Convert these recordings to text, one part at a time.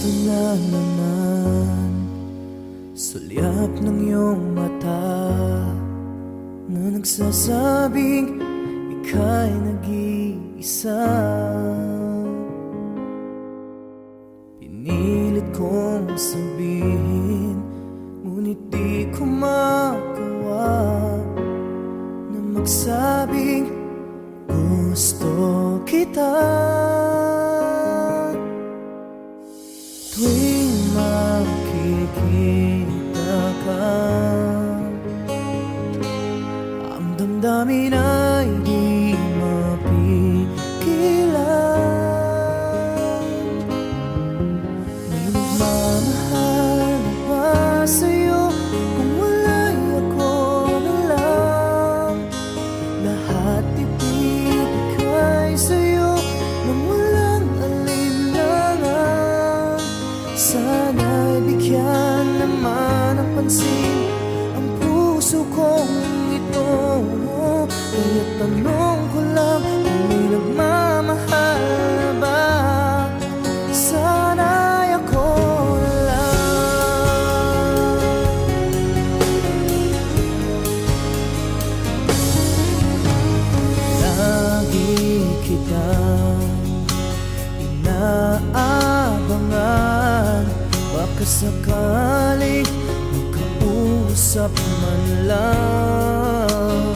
Ito na naman, sulyap ng iyong mata na nagsasabing ika'y nag-iisa. Pinilit kong sabihin, ngunit di ko magawa na magsabing gusto kita. Tuwing makikita ka, ang damdamin ay di mapigilan. May nagmamahal na ba sa'yo kung wala'y ako na lang? Lahat ibibigay sa'yo nang walang alinlangan. Sana'y bigyan naman ng pansin ang puso kong ito. Kaya tanong ko lang kung may nagmamahal na ba? Sana'y ako lang. Lagi kitang inaabangan, baka sakaling magkausap man lang.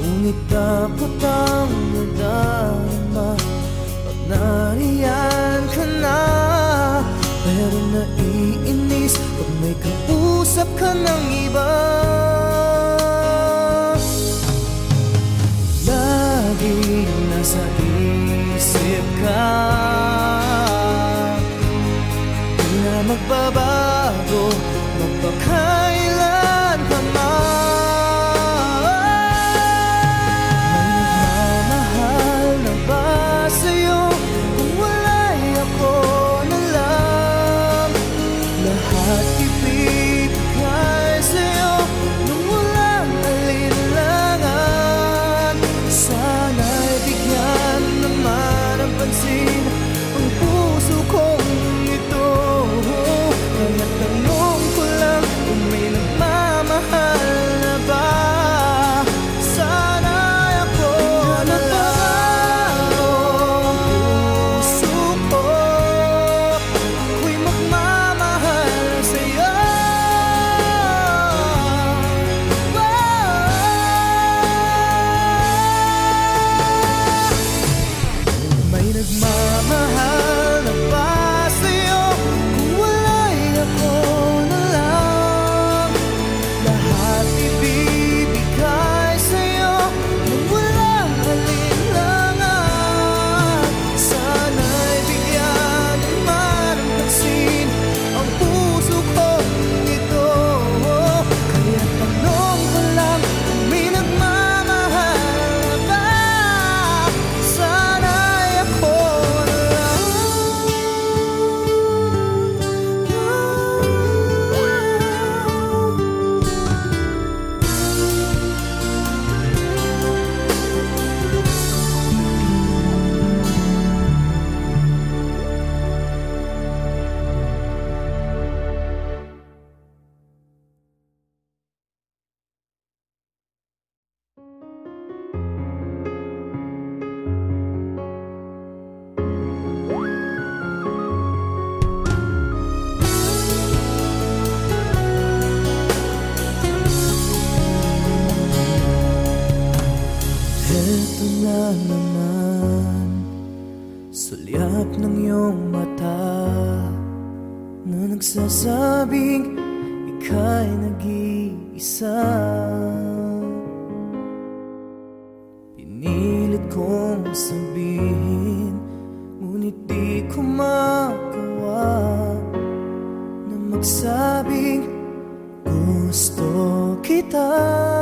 Ngunit takot ang nadama pag nariyan ka na. Pero naiinis pag may kausap ka ng iba. Laging nasa isip ka, di na magbabago magpakailan pa man. May nagmamahal na ba sa'yo kung wala'y ako na lang? Lahat ibibigay sa'yo nung walang alinlangan. Sana'y bigyan naman ng pansin ang puso kong ito. Kaya tanong ko lang kung may nagmamahal na ba? Sana'y ako na lang. Puso ko, ako'y magmamahal sa'yo. May nagmamahal na ba sa'yo kung wala'y ako na lang? Lahat ibibigay sa'yo nang walang alinlangan. Sana'y bigyan naman ng pansin ang puso kong ito. Kaya tanong ko lang kung may nagmamahal na ba? Sana'y ako na lang. Ito na naman, sulyap ng iyong mata na nagsasabing ika'y nag-iisa. Pinilit kong sabihin, ngunit di ko magawa na magsabing gusto kita.